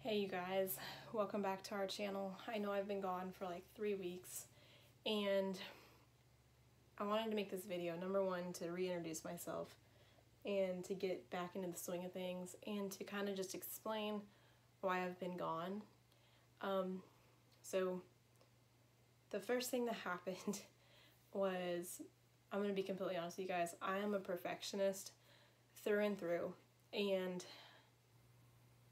Hey you guys, welcome back to our channel. I know I've been gone for like 3 weeks and I wanted to make this video, number one, to reintroduce myself and to get back into the swing of things and to kind of just explain why I've been gone. So the first thing that happened was, I'm going to be completely honest with you guys, I am a perfectionist through and through, and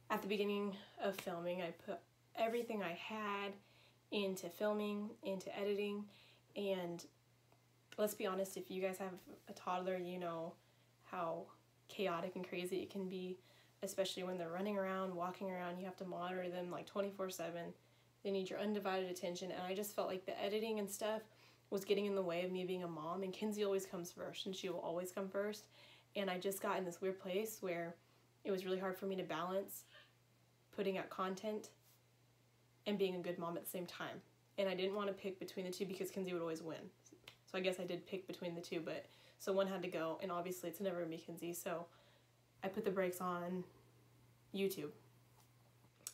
at the beginning of filming, I put everything I had into filming, into editing, and let's be honest, if you guys have a toddler, you know how chaotic and crazy it can be, especially when they're running around, walking around. You have to monitor them like 24/7. They need your undivided attention, and I just felt like the editing and stuff was getting in the way of me being a mom, and Kinsey always comes first, and she will always come first, and I just got in this weird place where it was really hard for me to balance putting out content and being a good mom at the same time. And I didn't want to pick between the two because Kinsey would always win. So I guess I did pick between the two, but so one had to go, and obviously it's never going to be Kinsey, so I put the brakes on YouTube.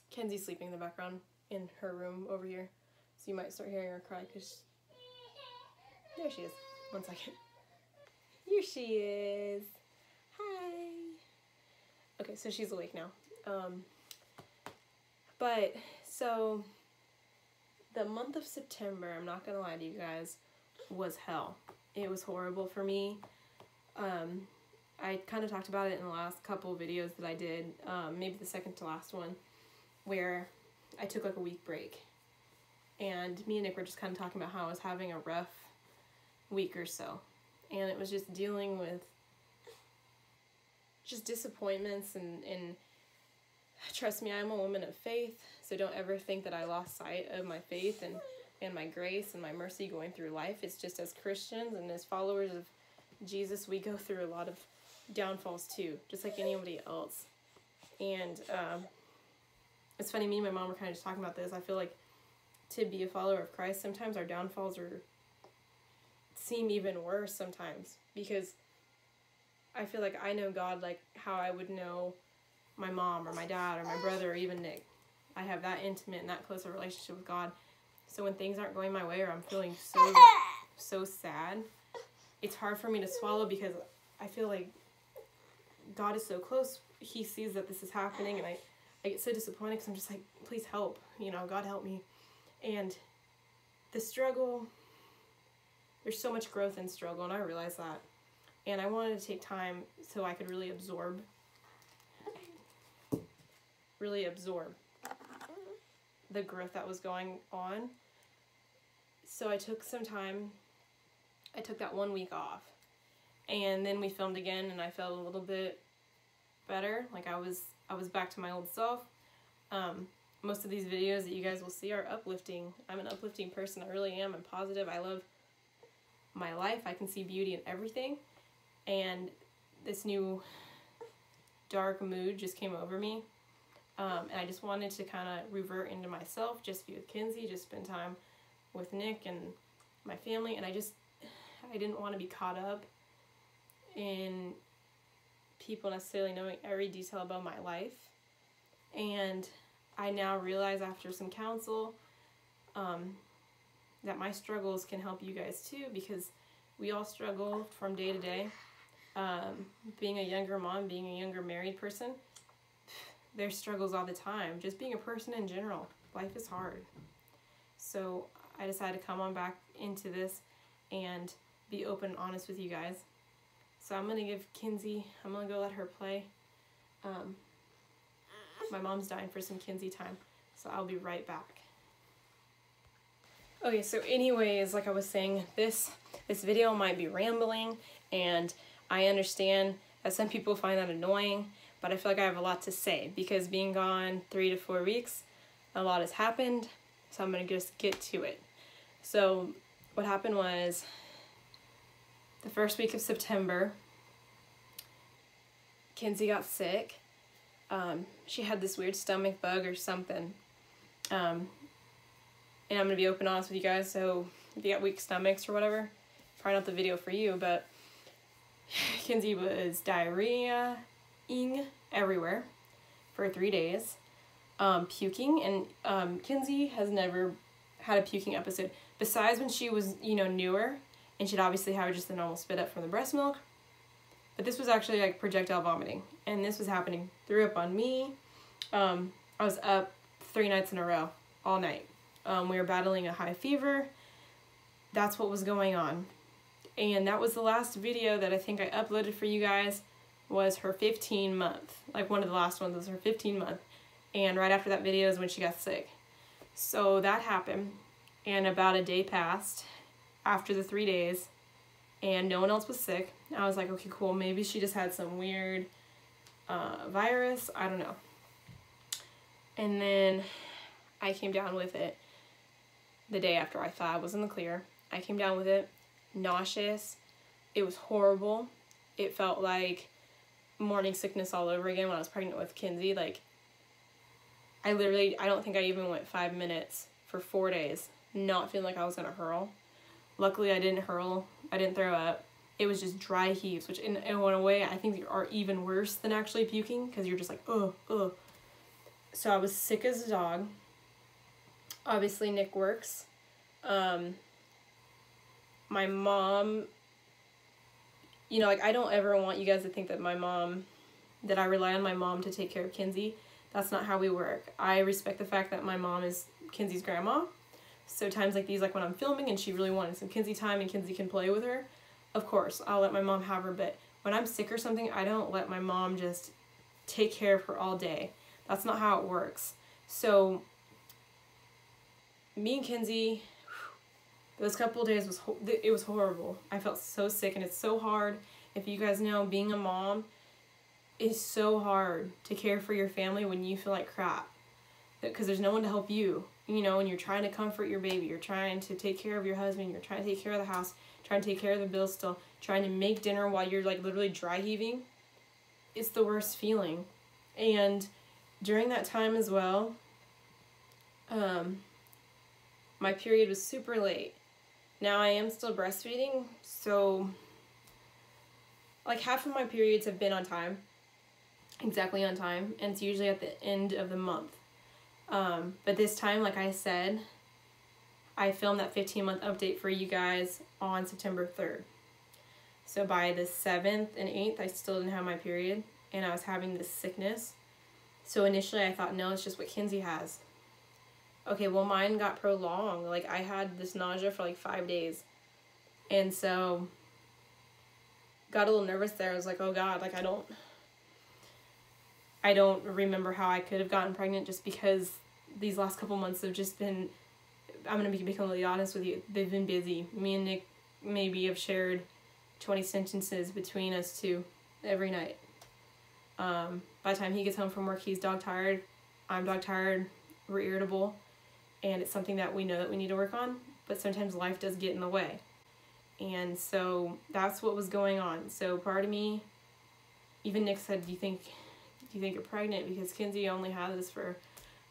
Kinsey's sleeping in the background in her room over here, so you might start hearing her cry because there she is. 1 second. Here she is. Hi. Okay, so she's awake now. But so the month of September, I'm not gonna lie to you guys, was hell. It was horrible for me. I kind of talked about it in the last couple of videos that I did, maybe the second to last one, where I took like a week break. And me and Nick were just kind of talking about how I was having a rough week or so. And it was just dealing with just disappointments and trust me, I'm a woman of faith, so don't ever think that I lost sight of my faith and my grace and my mercy going through life. It's just as Christians and as followers of Jesus, we go through a lot of downfalls too, just like anybody else. And it's funny, me and my mom were kind of just talking about this. I feel like to be a follower of Christ, sometimes our downfalls seem even worse sometimes, because I feel like I know God like how I would know my mom or my dad or my brother or even Nick. I have that intimate and that close a relationship with God. So when things aren't going my way or I'm feeling so sad, it's hard for me to swallow because I feel like God is so close. He sees that this is happening, and I get so disappointed because I'm just like, please help. You know, God help me. And the struggle, there's so much growth in struggle, and I realize that. And I wanted to take time so I could really absorb the growth that was going on. So I took some time. I took that 1 week off, and then we filmed again, and I felt a little bit better. Like I was back to my old self. Most of these videos that you guys will see are uplifting. I'm an uplifting person. I really am. I'm positive. I love my life. I can see beauty in everything, and this new dark mood just came over me. And I just wanted to kind of revert into myself, just be with Kinsey, just spend time with Nick and my family, and I didn't want to be caught up in people necessarily knowing every detail about my life. And I now realize after some counsel that my struggles can help you guys too, because we all struggle from day to day. Being a younger mom, being a younger married person, there's struggles all the time. Just being a person in general, life is hard. So I decided to come on back into this and be open and honest with you guys. So I'm gonna give Kinsey, I'm gonna go let her play. My mom's dying for some Kinsey time, so I'll be right back. Okay, so anyways, like I was saying, this video might be rambling, and I understand that some people find that annoying, but I feel like I have a lot to say because being gone 3 to 4 weeks, a lot has happened, so I'm going to just get to it. So what happened was the first week of September, Kinsey got sick. She had this weird stomach bug or something. And I'm going to be open and honest with you guys, so if you got weak stomachs or whatever, probably not the video for you, but Kinsey was diarrhea-ing everywhere for 3 days. puking, and Kinsey has never had a puking episode besides when she was, you know, newer, and she'd obviously have just the normal spit up from the breast milk. But this was actually like projectile vomiting, and this was happening. Threw up on me. I was up 3 nights in a row, all night. We were battling a high fever. That's what was going on. And that was the last video that I think I uploaded for you guys, was her 15 month. Like one of the last ones was her 15 month. And right after that video is when she got sick. So that happened, and about a day passed after the 3 days, and no one else was sick. I was like, okay, cool, maybe she just had some weird virus, I don't know. And then I came down with it the day after I thought I was in the clear. I came down with it, nauseous. It was horrible. It felt like morning sickness all over again when I was pregnant with Kinsey. Like, I don't think I even went 5 minutes for 4 days not feeling like I was gonna hurl. Luckily I didn't hurl, I didn't throw up. It was just dry heaves, which in a way I think are even worse than actually puking, because you're just like, ugh, ugh. So I was sick as a dog. Obviously Nick works. My mom, you know, like, I don't ever want you guys to think that that I rely on my mom to take care of Kinsey. That's not how we work. I respect the fact that my mom is Kinsey's grandma. So times like these, like when I'm filming and she really wanted some Kinsey time and Kinsey can play with her, of course, I'll let my mom have her. But when I'm sick or something, I don't let my mom just take care of her all day. That's not how it works. So me and Kinsey, those couple of days it was horrible. I felt so sick, and it's so hard. If you guys know, being a mom is so hard to care for your family when you feel like crap, because there's no one to help you, you know, and you're trying to comfort your baby, you're trying to take care of your husband, you're trying to take care of the house, trying to take care of the bills still, trying to make dinner while you're like literally dry heaving. It's the worst feeling. And during that time as well, my period was super late. Now I am still breastfeeding, so like half of my periods have been on time, exactly on time, and it's usually at the end of the month. But this time, like I said, I filmed that 15-month update for you guys on September 3rd. So by the 7th and 8th, I still didn't have my period, and I was having this sickness. So initially I thought, no, it's just what Kinsey has. Okay, well, mine got prolonged. Like, I had this nausea for like 5 days. And so got a little nervous there. I was like, oh God, like I don't remember how I could have gotten pregnant, just because these last couple months have just been, I'm going to be completely honest with you, they've been busy. Me and Nick maybe have shared 20 sentences between us two every night. By the time he gets home from work, he's dog tired, I'm dog tired, we're irritable, and it's something that we know that we need to work on, but sometimes life does get in the way. And so that's what was going on. So part of me, even Nick said, do you think you're pregnant? Because Kinsey only had this for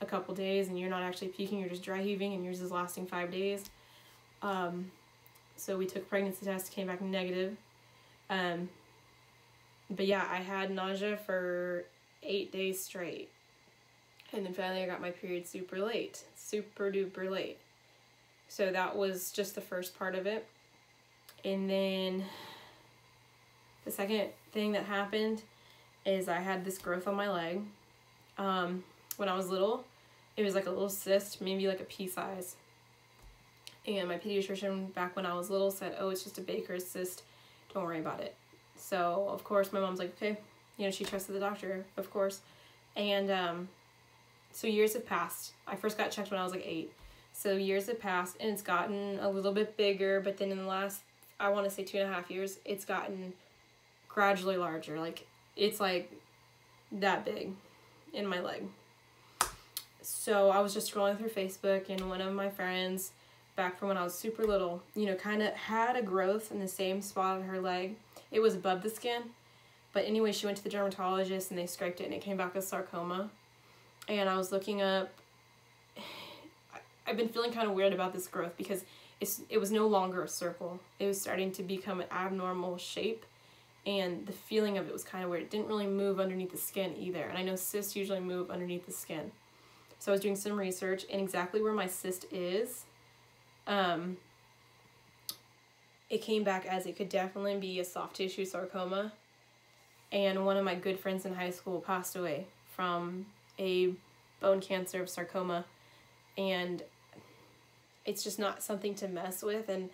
a couple days and you're not actually puking, you're just dry heaving, and yours is lasting 5 days. So we took pregnancy tests, came back negative. But yeah, I had nausea for 8 days straight. And then finally I got my period super late, super duper late. So that was just the first part of it. And then the second thing that happened is I had this growth on my leg. When I was little, it was like a little cyst, maybe like a pea size. And my pediatrician back when I was little said, oh, it's just a Baker's cyst, don't worry about it. So of course my mom's like, okay, you know, she trusted the doctor, of course. And so years have passed. I first got checked when I was like 8. So years have passed, and it's gotten a little bit bigger, but then in the last, I want to say 2.5 years, it's gotten gradually larger. Like, it's like that big in my leg. So I was just scrolling through Facebook, and one of my friends, back from when I was super little, you know, kind of had a growth in the same spot on her leg. It was above the skin. But anyway, she went to the dermatologist, and they scraped it, and it came back as sarcoma. And I was looking up, I've been feeling kind of weird about this growth, because it was no longer a circle. It was starting to become an abnormal shape, and the feeling of it was kind of weird. It didn't really move underneath the skin either. And I know cysts usually move underneath the skin. So I was doing some research, and exactly where my cyst is, it came back as it could definitely be a soft tissue sarcoma. And one of my good friends in high school passed away from a bone cancer of sarcoma. And it's just not something to mess with. And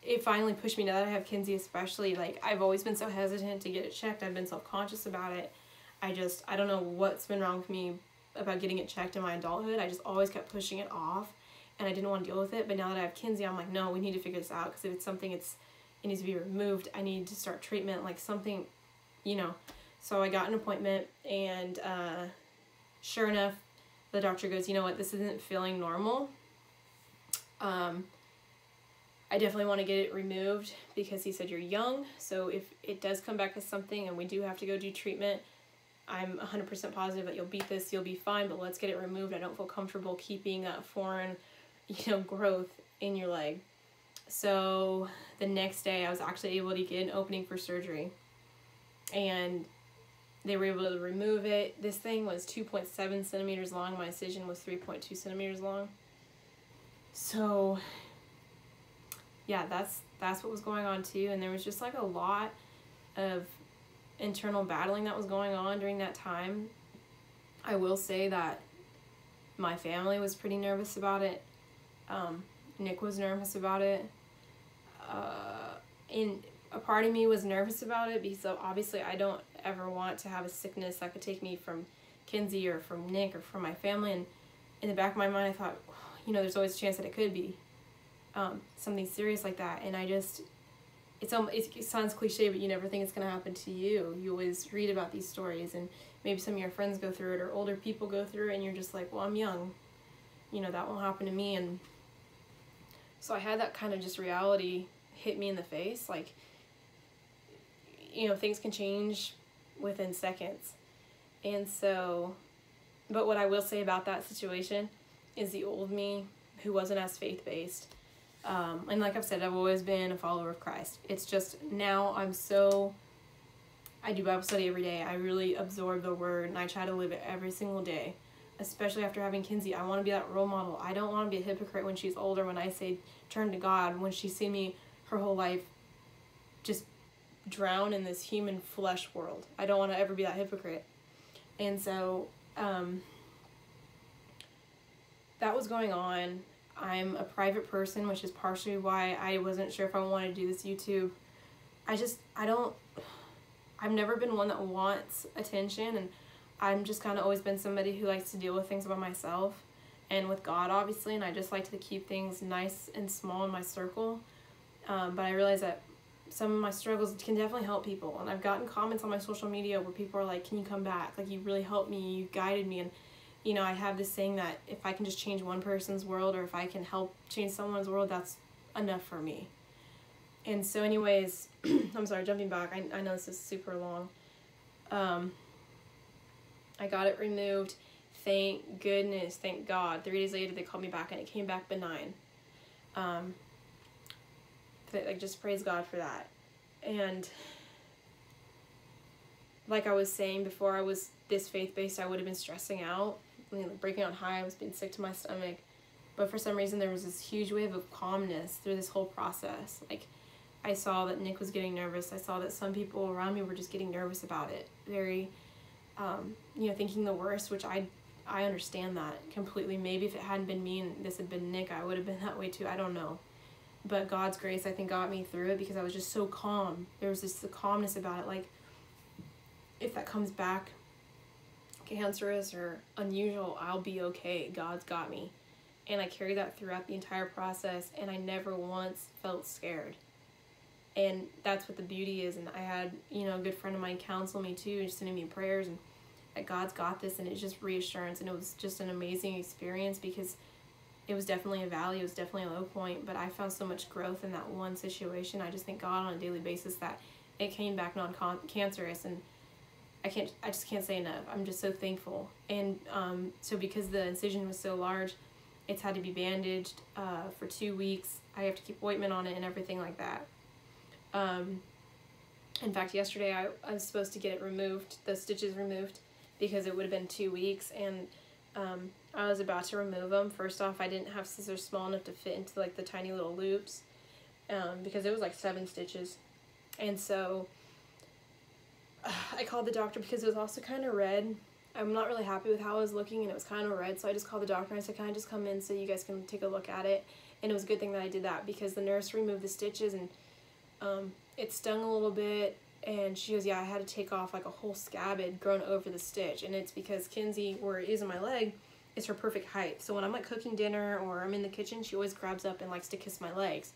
it finally pushed me, now that I have Kinsey especially, like, I've always been so hesitant to get it checked. I've been self-conscious about it. I don't know what's been wrong with me about getting it checked in my adulthood. I just always kept pushing it off, and I didn't want to deal with it. But now that I have Kinsey, I'm like, no, we need to figure this out, because if it's something it needs to be removed, I need to start treatment, like something, you know. So I got an appointment, and sure enough, the doctor goes, you know what, this isn't feeling normal. I definitely want to get it removed, because he said you're young, so if it does come back as something and we do have to go do treatment, I'm 100% positive that you'll beat this, you'll be fine, but let's get it removed. I don't feel comfortable keeping that foreign, growth in your leg. So the next day I was actually able to get an opening for surgery, and they were able to remove it. This thing was 2.7 centimeters long. My incision was 3.2 centimeters long. So yeah, that's what was going on too. And there was just like a lot of internal battling that was going on during that time. I will say that my family was pretty nervous about it. Nick was nervous about it. And a part of me was nervous about it because obviously I don't ever want to have a sickness that could take me from Kinsey or from Nick or from my family. And in the back of my mind, I thought, there's always a chance that it could be something serious like that. And it sounds cliche, but you never think it's going to happen to you. You always read about these stories, and maybe some of your friends go through it or older people go through it, and you're just like, well, I'm young. That won't happen to me. And so I had that kind of just reality hit me in the face. Like, things can change within seconds. And so, but what I will say about that situation is the old me who wasn't as faith-based. And like I've said, I've always been a follower of Christ. It's just now I do Bible study every day. I really absorb the word, and I try to live it every single day, especially after having Kinsey. I want to be that role model. I don't want to be a hypocrite when she's older, when I say turn to God, when she's seen me her whole life just drown in this human flesh world. I don't want to ever be that hypocrite. And so that was going on. I'm a private person, which is partially why I wasn't sure if I wanted to do this YouTube. I've never been one that wants attention, and I'm just kind of always been somebody who likes to deal with things by myself and with God, obviously, and I just like to keep things nice and small in my circle. But I realize that some of my struggles can definitely help people, and I've gotten comments on my social media where people are like, can you come back? Like, you really helped me, you guided me. And I have this saying that if I can just change one person's world, or if I can help change someone's world, that's enough for me. And so anyways, I'm sorry, jumping back, I know this is super long. I got it removed. Thank goodness, thank God. 3 days later, they called me back, and it came back benign. Just praise God for that. And like I was saying before, I was this faith-based, I would have been stressing out, breaking on high. I was being sick to my stomach. But for some reason, there was this huge wave of calmness through this whole process. Like, I saw that Nick was getting nervous. I saw that some people around me were just getting nervous about it. Very, thinking the worst, which I understand that completely. Maybe if it hadn't been me and this had been Nick, I would have been that way too. I don't know. But God's grace, I think, got me through it because I was just so calm. There was the calmness about it. Like, if that comes back cancerous or unusual, I'll be okay. God's got me. And I carried that throughout the entire process, and I never once felt scared. And that's what the beauty is. And I had, a good friend of mine counsel me too, just sending me prayers, and that God's got this, and it's just reassurance. And it was just an amazing experience because it was definitely a valley, it was definitely a low point, but I found so much growth in that one situation. I just thank God on a daily basis that it came back non-cancerous, and I just can't say enough. I'm just so thankful. And so because the incision was so large, it's had to be bandaged for 2 weeks. I have to keep ointment on it and everything like that. In fact, yesterday I was supposed to get it removed, the stitches removed, because it would have been 2 weeks, and I was about to remove them. First off, I didn't have scissors small enough to fit into like the tiny little loops, because it was like 7 stitches. And so I called the doctor because it was also kind of red. I'm not really happy with how it was looking, and it was kind of red, so I just called the doctor and I said, can I just come in so you guys can take a look at it? And it was a good thing that I did that, because the nurse removed the stitches, and it stung a little bit, and she goes, yeah, I had to take off like a whole scab had grown over the stitch, and it's because Kinsey, where it is in my leg, is her perfect height. So when I'm like cooking dinner or I'm in the kitchen, she always grabs up and likes to kiss my legs.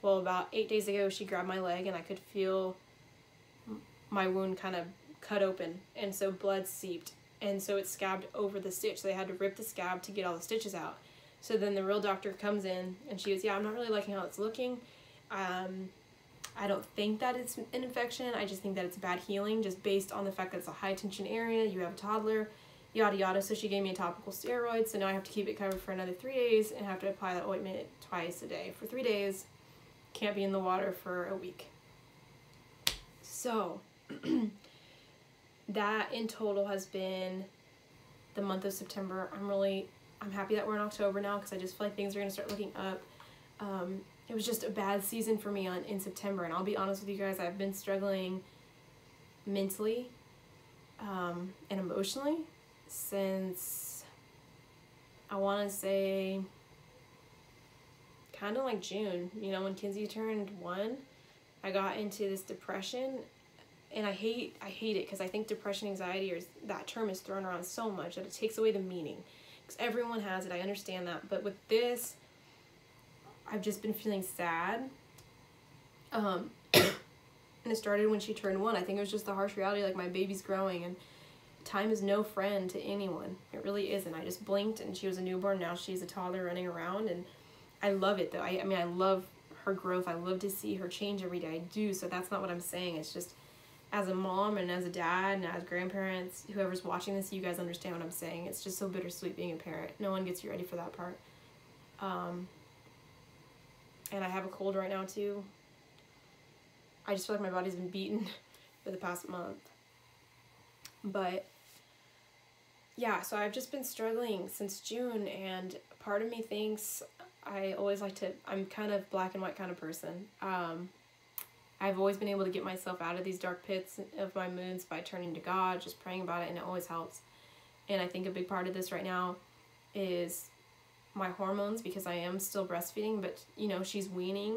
Well, about 8 days ago, she grabbed my leg, and I could feel my wound kind of cut open, and so blood seeped, and so it scabbed over the stitch. So they had to rip the scab to get all the stitches out. So then the real doctor comes in, and she goes, yeah, I'm not really liking how it's looking. I don't think that it's an infection. I just think that it's bad healing, just based on the fact that it's a high tension area. You have a toddler, yada yada. So she gave me a topical steroid. So now I have to keep it covered for another 3 days and have to apply that ointment twice a day for 3 days. Can't be in the water for a week. So that in total has been the month of September. I'm happy that we're in October now, because I just feel like things are going to start looking up. It was just a bad season for me in September, and I'll be honest with you guys, I've been struggling mentally and emotionally since, I want to say, kind of like June. You know, when Kinsey turned 1, I got into this depression, and I hate it, because I think depression, anxiety, or that term is thrown around so much that it takes away the meaning, because everyone has it. I understand that, but with this, I've just been feeling sad. And it started when she turned 1. I think it was just the harsh reality, like my baby's growing, and time is no friend to anyone. It really isn't. I just blinked and she was a newborn. Now she's a toddler running around, and I love it though. I mean, I love her growth. I love to see her change every day. I do. So that's not what I'm saying. It's just, as a mom and as a dad and as grandparents, whoever's watching this, you guys understand what I'm saying. It's just so bittersweet being a parent. No one gets you ready for that part. And I have a cold right now too. I just feel like my body's been beaten for the past month. But yeah, so I've just been struggling since June, and part of me thinks I'm kind of black and white kind of person. I've always been able to get myself out of these dark pits of my moods by turning to God, just praying about it, and it always helps. And I think a big part of this right now is my hormones, because I am still breastfeeding, but you know, she's weaning,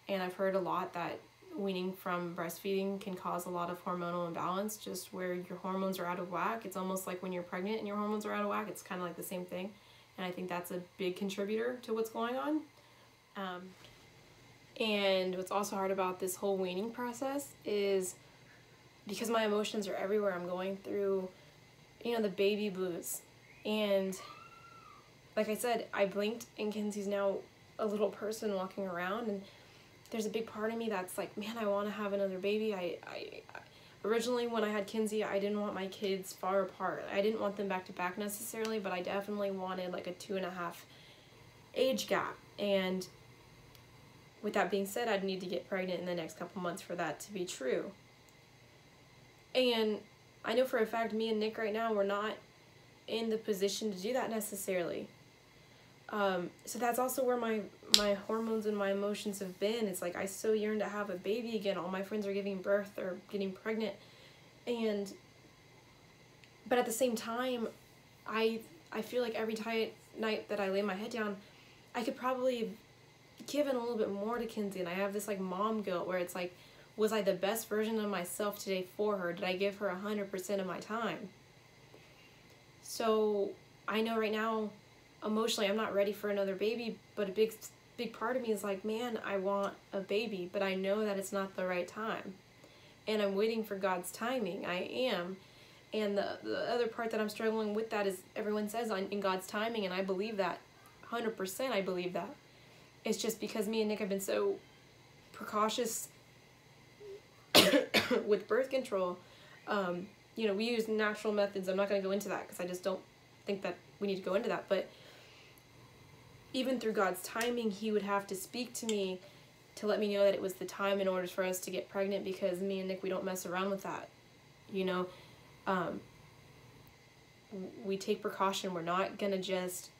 and I've heard a lot that weaning from breastfeeding can cause a lot of hormonal imbalance, just where your hormones are out of whack. It's almost like when you're pregnant and your hormones are out of whack. It's kind of like the same thing, and I think that's a big contributor to what's going on. And what's also hard about this whole weaning process is, because my emotions are everywhere, I'm going through, you know, the baby blues. And like I said, I blinked and Kinsey's now a little person walking around, and there's a big part of me that's like, man, I want to have another baby. I originally, when I had Kinsey, I didn't want my kids far apart. I didn't want them back to back necessarily, but I definitely wanted like a 2.5 age gap. And with that being said, I'd need to get pregnant in the next couple months for that to be true. And I know for a fact, me and Nick right now, we're not in the position to do that necessarily. So that's also where my hormones and my emotions have been. It's like, I so yearn to have a baby again. All my friends are giving birth or getting pregnant. But at the same time, I feel like every night that I lay my head down, I could probably give in a little bit more to Kinsey. And I have this like mom guilt where it's like, was I the best version of myself today for her? Did I give her 100% of my time? So I know right now, emotionally, I'm not ready for another baby, but a big part of me is like, man, I want a baby, but I know that it's not the right time. And I'm waiting for God's timing. I am. And the other part that I'm struggling with that is, everyone says in God's timing, and I believe that. 100% I believe that. It's just because me and Nick have been so precautious with birth control. You know, we use natural methods. I'm not going to go into that because I just don't think that we need to go into that. But even through God's timing, he would have to speak to me to let me know that it was the time in order for us to get pregnant, because me and Nick, we don't mess around with that, you know. we take precaution. We're not gonna just,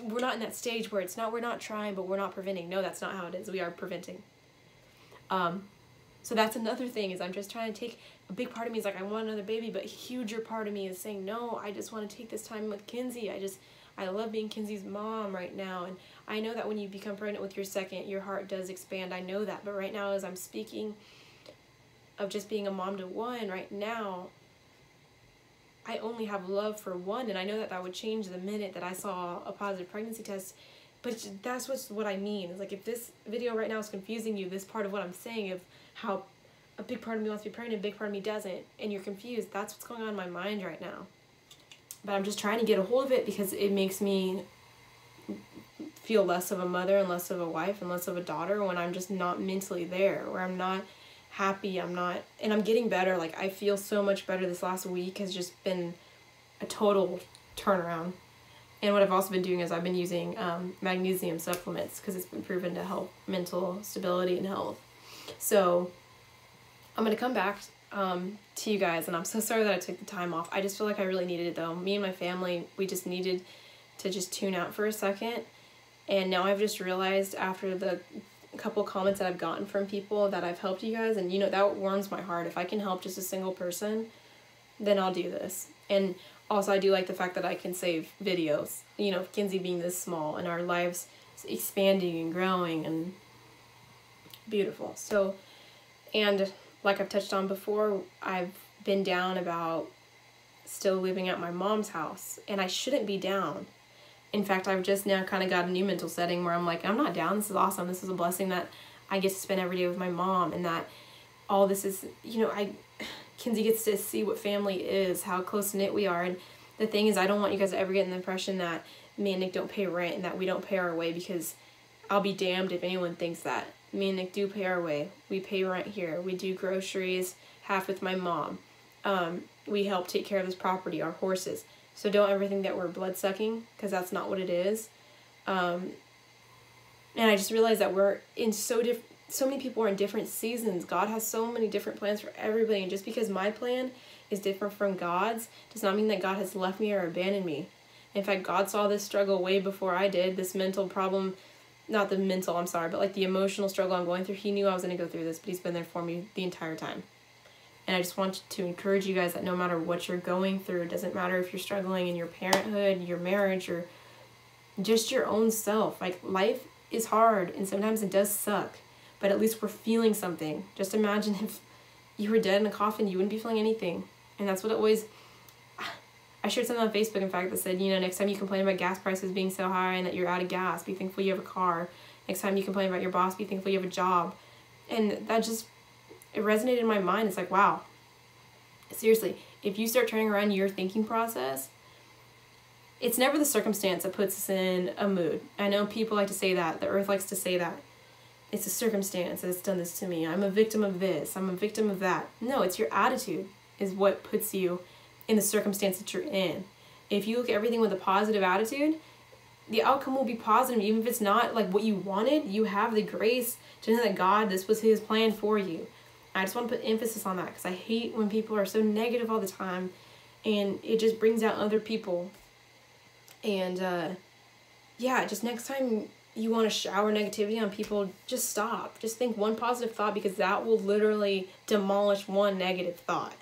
we're not in that stage where we're not trying, but we're not preventing. No, that's not how it is. We are preventing. So that's another thing, is I'm just trying to take, a big part of me is like, I want another baby, but a huger part of me is saying, no, I just want to take this time with Kinsey. I love being Kinsey's mom right now. And I know that when you become pregnant with your second, your heart does expand. I know that. But right now, as I'm speaking of just being a mom to one, right now, I only have love for one. And I know that that would change the minute that I saw a positive pregnancy test. But that's what I mean. It's like, if this video right now is confusing you, this part of what I'm saying of how a big part of me wants to be pregnant, a big part of me doesn't, and you're confused, that's what's going on in my mind right now. But I'm just trying to get a hold of it, because it makes me feel less of a mother and less of a wife and less of a daughter when I'm just not mentally there, where I'm not happy, and I'm getting better. Like, I feel so much better. This last week has just been a total turnaround. And what I've also been doing is I've been using magnesium supplements, because it's been proven to help mental stability and health. So I'm going to come back to you guys, and I'm so sorry that I took the time off. I just feel like I really needed it, though. Me and my family, we just needed to just tune out for a second. And now I've just realized, after the couple comments that I've gotten from people, that I've helped you guys. And, you know, that warms my heart. If I can help just a single person, then I'll do this. And also, I do like the fact that I can save videos. You know, Kinsey being this small and our lives expanding and growing and beautiful. So, and like I've touched on before, I've been down about still living at my mom's house, and I shouldn't be down. In fact, I've just now kind of got a new mental setting where I'm like, I'm not down. This is awesome. This is a blessing that I get to spend every day with my mom, and that all this is, you know, Kinsey gets to see what family is, how close-knit we are. And the thing is, I don't want you guys to ever get the impression that me and Nick don't pay rent and that we don't pay our way, because I'll be damned if anyone thinks that. Me and Nick do pay our way. We pay rent here. We do groceries, half with my mom. We help take care of this property, our horses. So don't ever think that we're blood-sucking, because that's not what it is. And I just realized that we're in so many people are in different seasons. God has so many different plans for everybody. And just because my plan is different from God's does not mean that God has left me or abandoned me. In fact, God saw this struggle way before I did, this mental problem. Not the mental, I'm sorry, but like the emotional struggle I'm going through. He knew I was going to go through this, but he's been there for me the entire time. And I just want to encourage you guys that no matter what you're going through, it doesn't matter if you're struggling in your parenthood, your marriage, or just your own self. Like, life is hard, and sometimes it does suck, but at least we're feeling something. Just imagine if you were dead in a coffin, you wouldn't be feeling anything. And that's what it always... I shared something on Facebook, in fact, that said, you know, next time you complain about gas prices being so high and that you're out of gas, be thankful you have a car. Next time you complain about your boss, be thankful you have a job. And that just, it resonated in my mind. It's like, wow. Seriously, if you start turning around your thinking process, it's never the circumstance that puts us in a mood. I know people like to say that. The earth likes to say that. It's a circumstance that's done this to me. I'm a victim of this. I'm a victim of that. No, it's your attitude is what puts you in the circumstance that you're in. If you look at everything with a positive attitude, the outcome will be positive. Even if it's not like what you wanted, you have the grace to know that God, this was his plan for you. I just want to put emphasis on that, because I hate when people are so negative all the time, and it just brings out other people. And yeah, just next time you want to shower negativity on people, just stop. Just think one positive thought, because that will literally demolish one negative thought.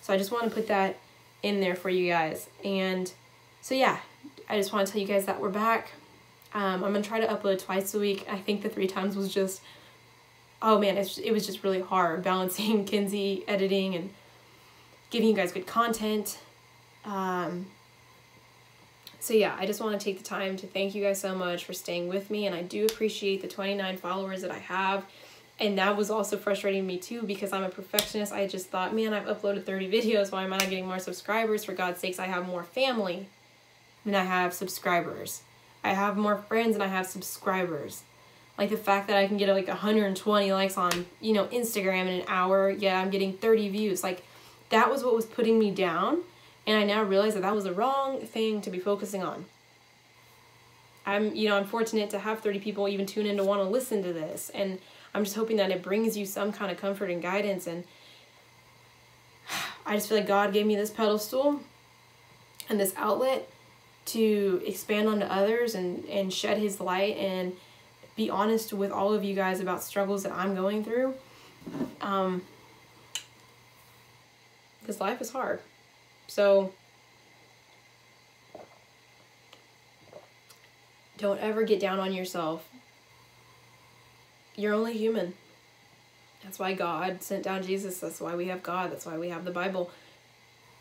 So I just want to put that in there for you guys. And so yeah, I just want to tell you guys that we're back. I'm going to try to upload twice a week. I think the 3 times was just, oh man, it was just really hard balancing Kinsey, editing, and giving you guys good content. So yeah, I just want to take the time to thank you guys so much for staying with me. And I do appreciate the 29 followers that I have. And that was also frustrating me too, because I'm a perfectionist. I just thought, man, I've uploaded 30 videos. Why am I not getting more subscribers? For God's sakes, I have more family than I have subscribers. I have more friends than I have subscribers. Like the fact that I can get like 120 likes on, you know, Instagram in an hour. Yeah, I'm getting 30 views. Like, that was what was putting me down. And I now realize that that was the wrong thing to be focusing on. I'm fortunate to have 30 people even tune in to want to listen to this. And I'm just hoping that it brings you some kind of comfort and guidance. And I just feel like God gave me this pedestal and this outlet to expand onto others and shed his light and be honest with all of you guys about struggles that I'm going through. Because life is hard. So don't ever get down on yourself. You're only human. That's why God sent down Jesus. That's why we have God. That's why we have the Bible.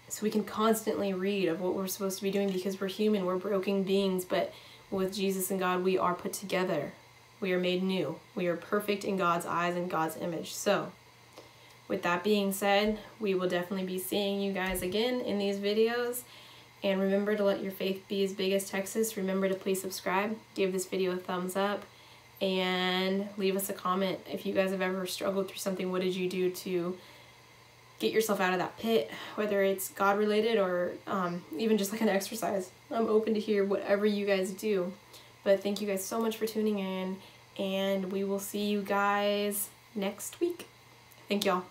So we can constantly read of what we're supposed to be doing, because we're human. We're broken beings. But with Jesus and God, we are put together. We are made new. We are perfect in God's eyes and God's image. So with that being said, we will definitely be seeing you guys again in these videos. And remember to let your faith be as big as Texas. Remember to please subscribe, give this video a thumbs up, and leave us a comment. If you guys have ever struggled through something, what did you do to get yourself out of that pit? Whether it's God related or even just like an exercise. I'm open to hear whatever you guys do. But thank you guys so much for tuning in, and we will see you guys next week. Thank y'all.